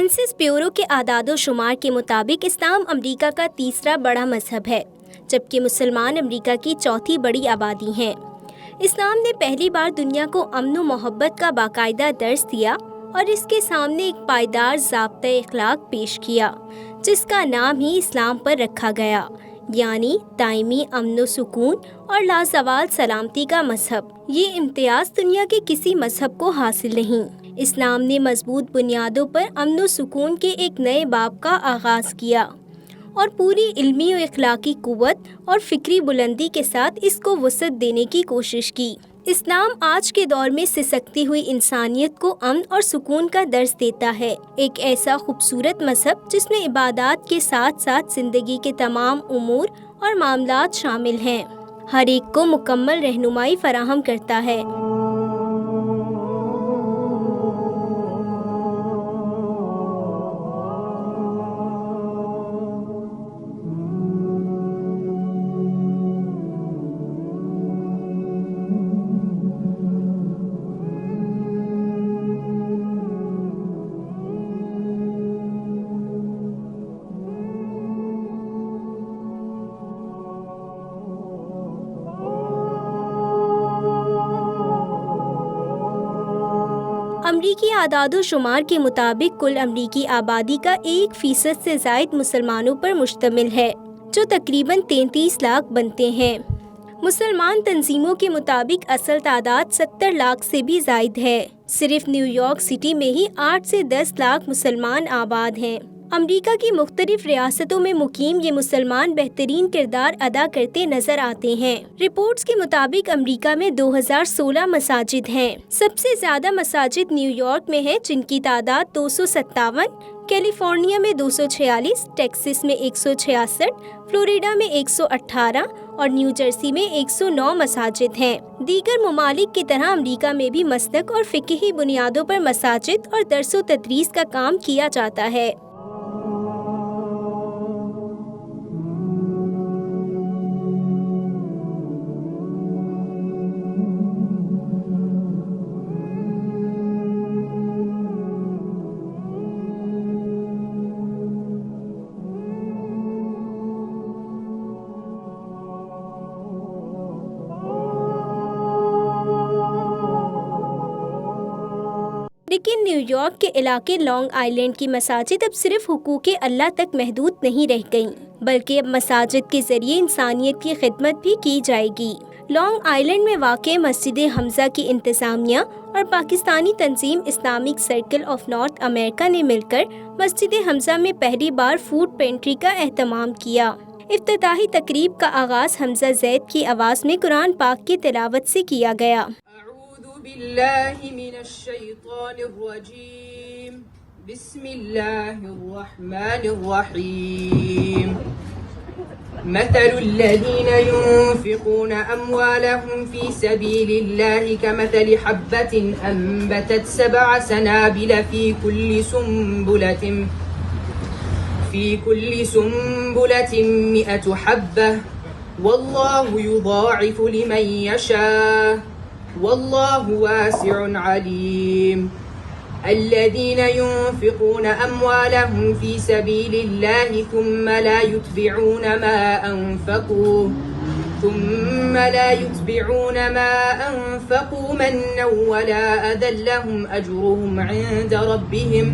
Census bureau کے اعداد و شمار کے مطابق اسلام امریکہ کا تیسرا بڑا مذہب ہے، جبکہ مسلمان امریکہ کی چوتھی بڑی آبادی ہیں۔ اسلام نے پہلی بار دنیا کو امن و محبت کا باقاعدہ درس دیا اور اس کے سامنے ایک پائیدار ضابطۂ اخلاق پیش کیا، جس کا نام ہی اسلام پر رکھا گیا، یعنی دائمی امن و سکون اور لازوال سلامتی کا مذہب۔ یہ امتیاز دنیا کے کسی مذہب کو حاصل نہیں۔ اسلام نے مضبوط بنیادوں پر امن و سکون کے ایک نئے باب کا آغاز کیا اور پوری علمی و اخلاقی قوت اور فکری بلندی کے ساتھ اس کو وسعت دینے کی کوشش کی۔ اسلام آج کے دور میں سسکتی ہوئی انسانیت کو امن اور سکون کا درس دیتا ہے، ایک ایسا خوبصورت مذہب جس میں عبادات کے ساتھ ساتھ زندگی کے تمام امور اور معاملات شامل ہیں، ہر ایک کو مکمل رہنمائی فراہم کرتا ہے۔ امریکی اعداد و شمار کے مطابق کل امریکی آبادی کا 1% سے زائد مسلمانوں پر مشتمل ہے، جو تقریباً 33 لاکھ بنتے ہیں۔ مسلمان تنظیموں کے مطابق اصل تعداد 70 لاکھ سے بھی زائد ہے۔ صرف نیو یارک سٹی میں ہی 8 سے 10 لاکھ مسلمان آباد ہیں۔ امریکہ کی مختلف ریاستوں میں مقیم یہ مسلمان بہترین کردار ادا کرتے نظر آتے ہیں۔ رپورٹس کے مطابق امریکہ میں 2016 مساجد ہیں۔ سب سے زیادہ مساجد نیو یارک میں ہیں، جن کی تعداد 257، کیلیفورنیا میں 246، ٹیکسس میں 166، فلوریڈا میں 118 اور نیو جرسی میں 109 مساجد ہیں۔ دیگر ممالک کی طرح امریکہ میں بھی مسلک اور فقہی بنیادوں پر مساجد اور درس و تدریس کا کام کیا جاتا ہے۔ لیکن نیو یارک کے علاقے لانگ آئیلینڈ کی مساجد اب صرف حقوق اللہ تک محدود نہیں رہ گئیں، بلکہ اب مساجد کے ذریعے انسانیت کی خدمت بھی کی جائے گی۔ لانگ آئیلینڈ میں واقع مسجد حمزہ کی انتظامیہ اور پاکستانی تنظیم اسلامک سرکل آف نارتھ امریکہ نے مل کر مسجد حمزہ میں پہلی بار فوڈ پینٹری کا اہتمام کیا۔ افتتاحی تقریب کا آغاز حمزہ زید کی آواز میں قرآن پاک کی تلاوت سے کیا گیا۔ بالله من الشيطان الرجيم بسم الله الرحمن الرحيم مثل الذين ينفقون أموالهم في سبيل الله كمثل حبة أنبتت 7 سنابل في كل سنبلة 100 حبة والله يضاعف لمن يشاء والله واسع عليم الذين ينفقون أموالهم في سبيل الله ثم لا يتبعون ما أنفقوا منا ولا أذى لهم أجرهم عند ربهم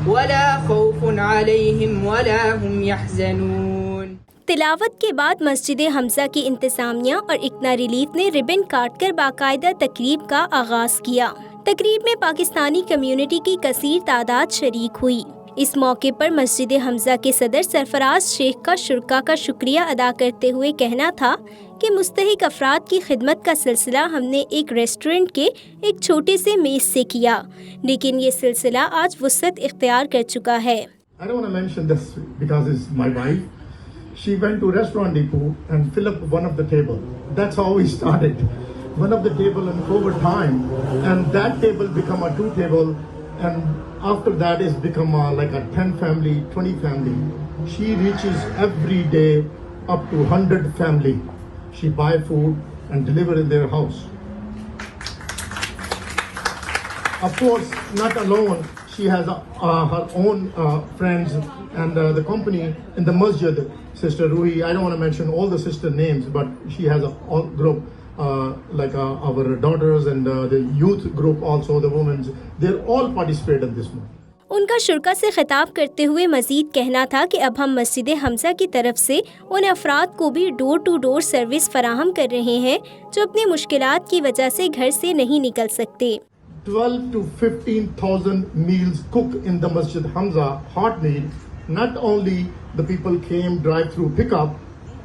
ولا خوف عليهم ولا هم يحزنون۔ تلاوت کے بعد مسجد حمزہ کی انتظامیہ اور اکنا ریلیف نے ربن کاٹ کر باقاعدہ تقریب کا آغاز کیا۔ تقریب میں پاکستانی کمیونٹی کی کثیر تعداد شریک ہوئی۔ اس موقع پر مسجد حمزہ کے صدر سرفراز شیخ کا شرکاء کا شکریہ ادا کرتے ہوئے کہنا تھا کہ مستحق افراد کی خدمت کا سلسلہ ہم نے ایک ریسٹورنٹ کے ایک چھوٹے سے میز سے کیا، لیکن یہ سلسلہ آج وسعت اختیار کر چکا ہے۔ I don't want to mention this because it's my wife. She went to Restaurant Depot and filled up one of the table. That's how we started. One of the table, and over time, and that table become a 2 table, and after that it's become like a 10 family, 20 family. She reaches every day up to 100 family. She buy food and deliver in their house. Of course, not alone. she has her own friends and the company in the masjid. Sister Ruhi, I don't want to mention all the sister names, but she has a all group like our daughters and the youth group also, the women's. They're all participate in this one. उनका शुरा से खिताब करते हुए मज़ीद कहना था कि अब हम मस्जिद हमज़ा की तरफ से उन अफराद को भी डोर टू डोर सर्विस फराहम कर रहे हैं जो अपनी मुश्किलात की वजह से घर से नहीं निकल सकते। 12 to 15,000 meals cooked in the Masjid Hamza, hot meal. Not only the people came drive-through pickup,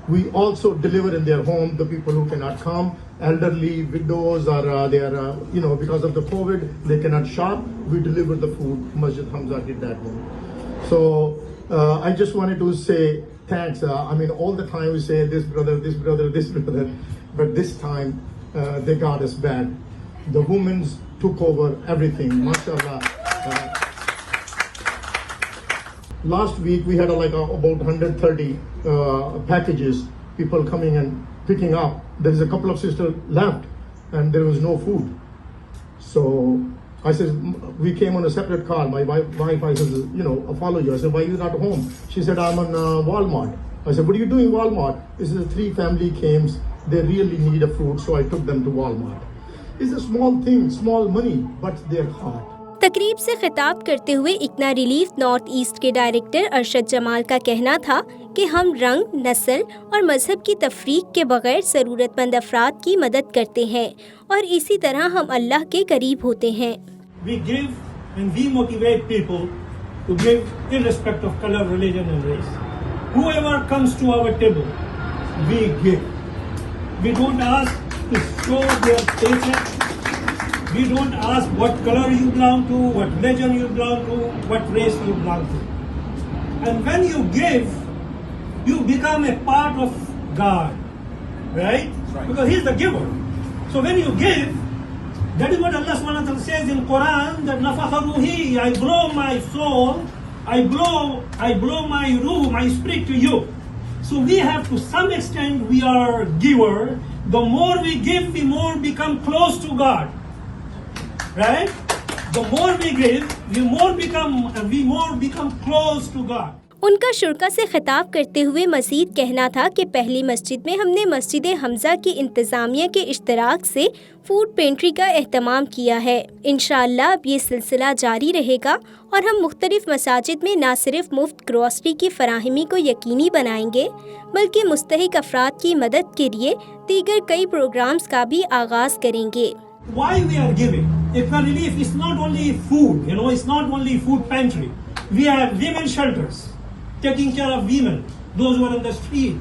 we also deliver in their home the people who cannot come, elderly, widows, or they are, because of the COVID, they cannot shop. We deliver the food. Masjid Hamza did that one. So I just wanted to say thanks. All the time we say this brother, this brother, this brother, but this time they got us back. The women's took over everything, mashallah. Last week we had about 130 packages, people coming and picking up. There is a couple of sisters left and there was no food. So I said, we came on a separate call. My wife, I said, I follow you. I said, why are you not home? She said, I'm on Walmart. I said, what are you doing Walmart? She said, 3 family came. They really need a food, so I took them to Walmart. It's a small thing, small money, but they're hard. तकरीब से खिताब करते हुए इकना relief north east के director Arshad Jamal का कहना था कि हम रंग, नस्ल और मजहब की तफरीक के बगैर ज़रूरतमंद अफराद की मदद करते हैं और इसी तरह हम अल्लाह के करीब होते हैं। We give and we motivate people to give irrespective of color, religion and race. Whoever comes to our table, we give. We don't ask to show their paycheck. We don't ask what color you belong to, what religion you belong to, what race you belong to. And when you give, you become a part of God, right? Because He's the giver. So when you give, that is what Allah subhanahu wa ta'ala says in Quran, that nafakha ruhi, I blow my soul, I blow my ruh, my spirit to you. So we have, to some extent, we are giver. The more we give, we more become close to God. Right? The more we give, we more become close to God. उनका शुरा से खिताब करते हुए मज़ीद कहना था कि पहली मस्जिद में हमने मस्जिद हमज़ा की इंतज़ामिया के इश्तराक से फूड पेंट्री का एहतमाम किया है। इंशाअल्लाह अब ये सिलसिला जारी रहेगा और हम मुख्तलिफ मसाजिद में ना सिर्फ मुफ्त ग्रॉसरी की फराहमी को यकीनी बनाएंगे बल्कि मुस्तहिक अफराद की मदद के लिए दीगर कई प्रोग्राम्स का भी आगाज़ करेंगे। Why we are giving? Iqna Relief is not only food, it's not only food pantry. We have women shelters, taking care of women, those who are on the street.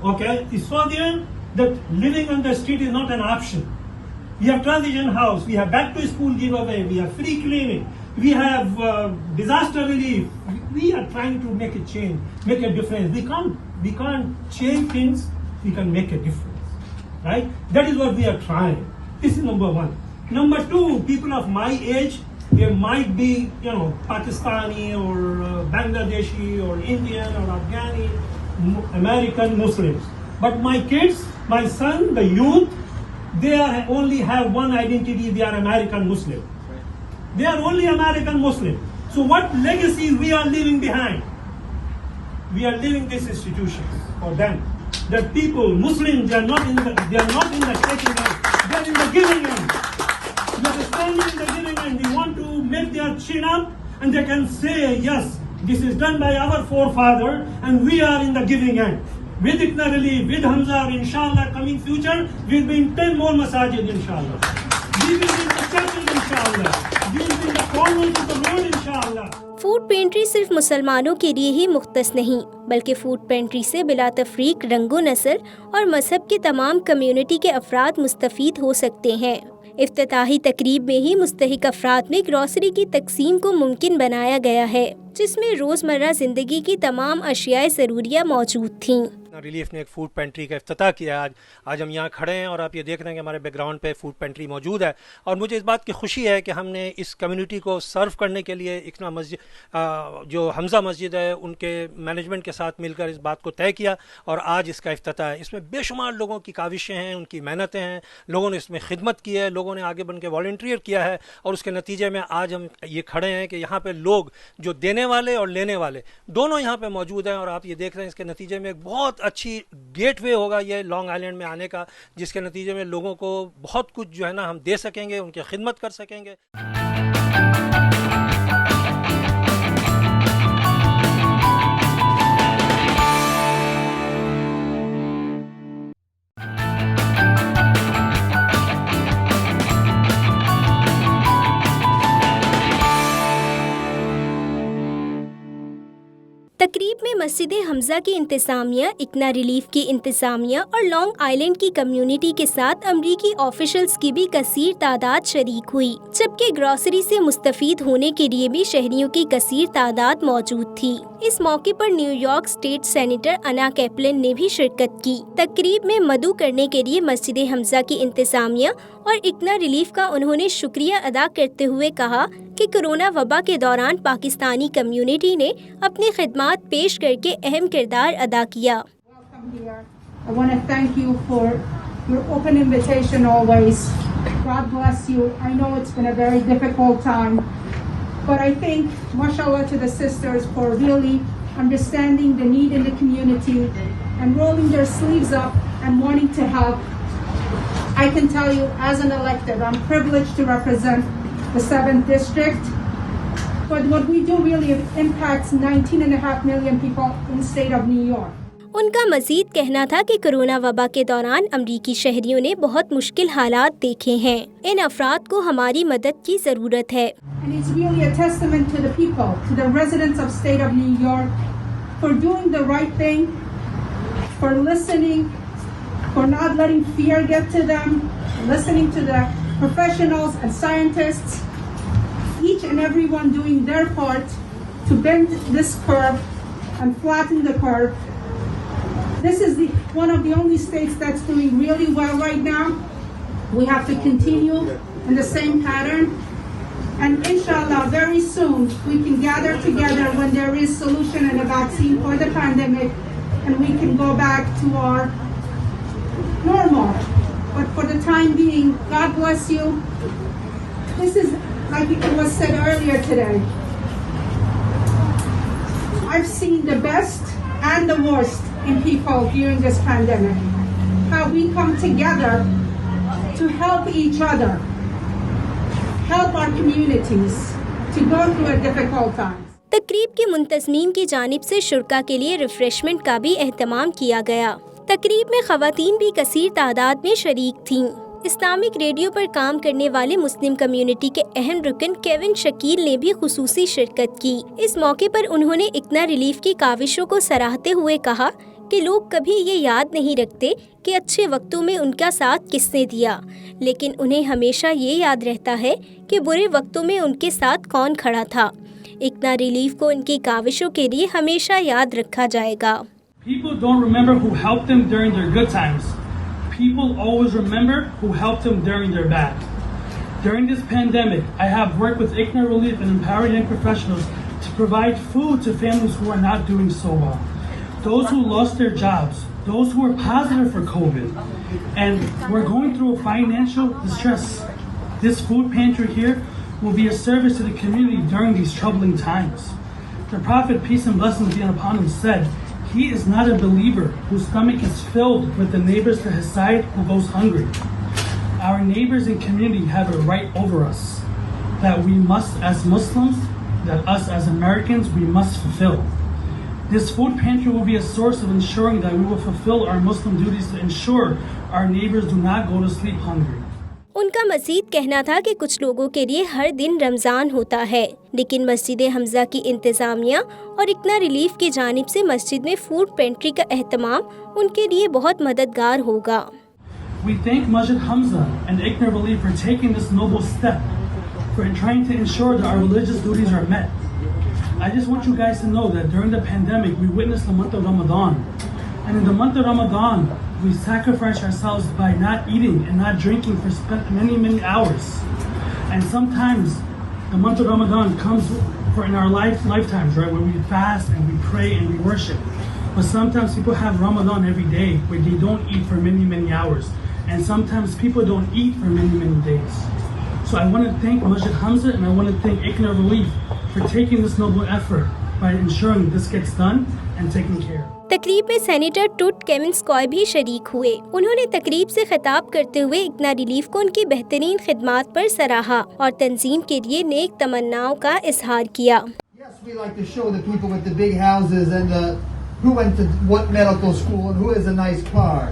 Okay? It's so there that living on the street is not an option. We have transition house, we have back to school giveaway, we have free cleaning, we have disaster relief. We are trying to make a change, make a difference. We can't change things, we can make a difference. Right? That is what we are trying. This is number one. Number two, people of my age, they might be, Pakistani or Bangladeshi or Indian or Afghani, American Muslims. But my kids, my son, the youth, they only have one identity, they are American Muslim. They are only American Muslim. So what legacy we are leaving behind? We are leaving these institutions for them. That people, Muslims, they are not in the taking end. They are in the giving end. They are standing in the giving end. We want to make their chin up and they can say, yes, this is done by our forefather and we are in the giving end. With Iqna Relief, with Hamza, inshallah, coming future, we will be in 10 more masajid, inshallah. We will be in the churches, inshallah. We will be in the corners of the world, inshallah. Food pantry सिर्फ मुसलमानों के लिए ही मुख्तस नहीं बल्कि food pantry से बिला तफरीक रंगो नस्ल और मजहब के तमाम कम्युनिटी के अफराद मुस्तफ़ीद हो सकते हैं। इफ्तिताही तकरीब में ही मुस्तहिक अफराद में ग्रॉसरी की तकसीम को मुमकिन बनाया गया है जिसमें रोज़मर्रा ज़िंदगी की तमाम अशियाए ज़रूरिया मौजूद थीं। ریلیف نے ایک فوڈ پینٹری کا افتتاح کیا ہے. آج ہم یہاں کھڑے ہیں اور آپ یہ دیکھ رہے ہیں کہ ہمارے بیک گراؤنڈ پہ فوڈ پینٹری موجود ہے, اور مجھے اس بات کی خوشی ہے کہ ہم نے اس کمیونٹی کو سرو کرنے کے لیے اکنا مسجد جو حمزہ مسجد ہے ان کے مینجمنٹ کے ساتھ مل کر اس بات کو طے کیا, اور آج اس کا افتتاح ہے. اس میں بے شمار لوگوں کی کاوشیں ہیں, ان کی محنتیں ہیں, لوگوں نے اس میں خدمت کی ہے, لوگوں نے آگے بن کے والنٹیئر کیا ہے, اور اس کے نتیجے میں آج ہم یہ کھڑے ہیں کہ یہاں پہ لوگ جو دینے والے اور لینے والے دونوں یہاں پہ موجود ہیں. اور آپ یہ دیکھ رہے ہیں اس کے نتیجے میں ایک بہت اچھی گیٹ وے ہوگا یہ لانگ آئلینڈ میں آنے کا, جس کے نتیجے میں لوگوں کو بہت کچھ جو ہے نا ہم دے سکیں گے, ان کی خدمت کر سکیں گے. تقریب میں مسجد حمزہ کی انتظامیہ, اکنا ریلیف کی انتظامیہ اور لانگ آئلینڈ کی کمیونٹی کے ساتھ امریکی آفیشلز کی بھی کثیر تعداد شریک ہوئی, جبکہ گروسری سے مستفید ہونے کے لیے بھی شہریوں کی کثیر تعداد موجود تھی. اس موقع پر نیو یارک اسٹیٹ سینیٹر انا کیپلن نے بھی شرکت کی. تقریب میں مدعو کرنے کے لیے مسجد حمزہ کی انتظامیہ اور اکنا ریلیف کا انہوں نے شکریہ ادا کرتے ہوئے کہا کہ کورونا وبا کے دوران پاکستانی کمیونٹی نے اپنی خدمات پیش کر کے اہم کردار ادا کیا. I want to thank you for your open invitation always. God bless you. I know it's been a very difficult time, but I think, mashallah to the sisters for really understanding the need in the community and rolling their sleeves up and wanting to help. I can tell you, as an elected, I'm privileged to represent the 7th district, but what we do really impacts 19.5 million people in the state of New York. ان کا مزید کہنا تھا کہ corona وبا کے دوران امریکی شہریوں نے بہت مشکل حالات دیکھے ہیں, ان افراد کو ہماری مدد کی ضرورت ہے. And it's really a testament to the people, to the residents of state of New York, for doing the right thing, for listening, for not letting fear get to them, listening to the professionals and scientists, each and everyone doing their part to bend this curve and flatten the curve. This is one of the only states that's doing really well right now. We have to continue in the same pattern. And inshallah, very soon, we can gather together when there is solution and a vaccine for the pandemic, and we can go back to our normal. But for the time being, God bless you. This is, like it was said earlier today, I've seen the best and the worst in people during this pandemic. How we come together to help each other, help our communities to go through a difficult time. تقریب کے منتظمین کی جانب سے شرکا کے لیے refreshment کا بھی اہتمام کیا گیا. تقریب میں خواتین بھی کثیر تعداد میں شریک تھیں. اسلامک ریڈیو پر کام کرنے والے مسلم کمیونٹی کے اہم رکن کیون شکیل نے بھی خصوصی شرکت کی. اس موقع پر انہوں نے اکنا ریلیف کی کاوشوں کو سراہتے ہوئے کہا کہ لوگ کبھی یہ یاد نہیں رکھتے کہ اچھے وقتوں میں ان کا ساتھ کس نے دیا, لیکن انہیں ہمیشہ یہ یاد رہتا ہے کہ برے وقتوں میں ان کے ساتھ کون کھڑا تھا. اکنا ریلیف کو ان کی کاوشوں کے لیے ہمیشہ یاد رکھا جائے گا. People don't remember who helped them during their good times. People always remember who helped them during their bad. During this pandemic, I have worked with ICNA Relief and empowering young professionals to provide food to families who are not doing so well. Those who lost their jobs, those who are positive for COVID, and we're going through a financial distress. This food pantry here will be a service to the community during these troubling times. The Prophet, peace and blessings be upon him, said, he is not a believer whose stomach is filled with the neighbors to his side who goes hungry. Our neighbors and community have a right over us that we must, as Muslims, that us as Americans, we must fulfill. This food pantry will be a source of ensuring that we will fulfill our Muslim duties to ensure our neighbors do not go to sleep hungry. ان کا مزید کہنا تھا کہ کچھ لوگوں کے لیے ہر دن رمضان ہوتا ہے, لیکن مسجد حمزہ کی انتظامیہ اور اکنا ریلیف کی جانب سے مسجد میں فوڈ پینٹری کا اہتمام ان کے لیے بہت مددگار ہوگا. We thank Masjid Hamza and ICNA Relief for taking this noble step, for trying to ensure that our religious duties are met. I just want you guys to know that during the pandemic, we witnessed the month of Ramadan. And in the month of Ramadan, we sacrifice ourselves by not eating and not drinking for many hours. And sometimes the month of Ramadan comes for in our lifetimes, right, where we fast and we pray and we worship. But sometimes people have Ramadan every day where they don't eat for many hours. And sometimes people don't eat for many days. So I want to thank Masjid Hamza and I want to thank ICNA Relief for taking this noble effort by ensuring this gets done and taken care of. तकरीब में senator टूट केविंस्कॉय भी शरीक हुए। उन्होंने तकरीब से खिताब करते हुए इकना रिलीफ को उनकी बेहतरीन खिदमात पर सराहा और तंजीम के लिए नेक तमन्नाओं का इजहार किया। Yes, we like to show the people with the big houses and who went to what medical school and who has a nice car.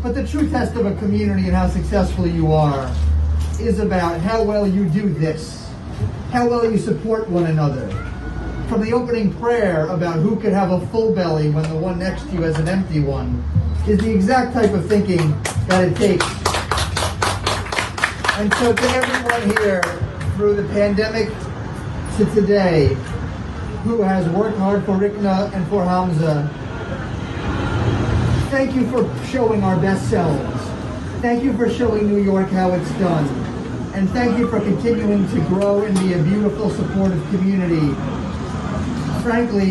But the true test of a community and how successful you are is about how well you do this, how well you support one another. From the opening prayer about who could have a full belly when the one next to you has an empty one is the exact type of thinking that it takes. And so to everyone here through the pandemic to today who has worked hard for ICNA and for Hamza, thank you for showing our best selves. Thank you for showing New York how it's done. And thank you for continuing to grow and be a beautiful, supportive community. Frankly,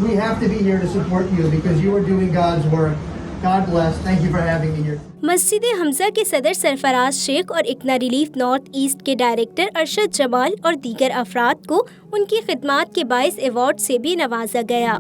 we have to be here to support you because you are doing God's work. God bless. Thank you for having me here. मस्जिद हमजा के सदर सरफराज शेख और इकना relief north east के director Arshad Jamal और दीगर अफराद को उनकी खिदमात के बाइस अवार्ड से भी नवाजा गया।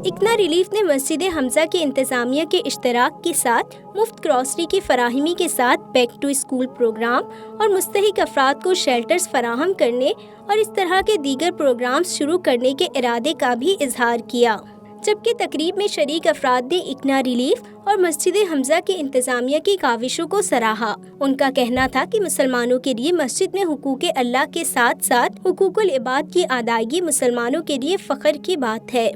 इकना रिलीफ ने मस्जिद हमजा के इंतज़ामिया के इश्तराक के साथ मुफ्त ग्रॉसरी की फराहमी के साथ बैक टू स्कूल प्रोग्राम और मुस्तहिक अफराद को शेल्टर्स फराहम करने और इस तरह के दीगर प्रोग्राम्स शुरू करने के इरादे का भी इजहार किया। जबकि तकरीब में शरीक अफराद ने इकना रिलीफ और मस्जिद हमजा के इंतज़ामिया की काविशों को सराहा। उनका कहना था कि मुसलमानों के लिए मस्जिद में हुकूक अल्लाह के साथ साथ हुकूकुल इबाद की अदायगी मुसलमानों के लिए फ़ख्र की बात है।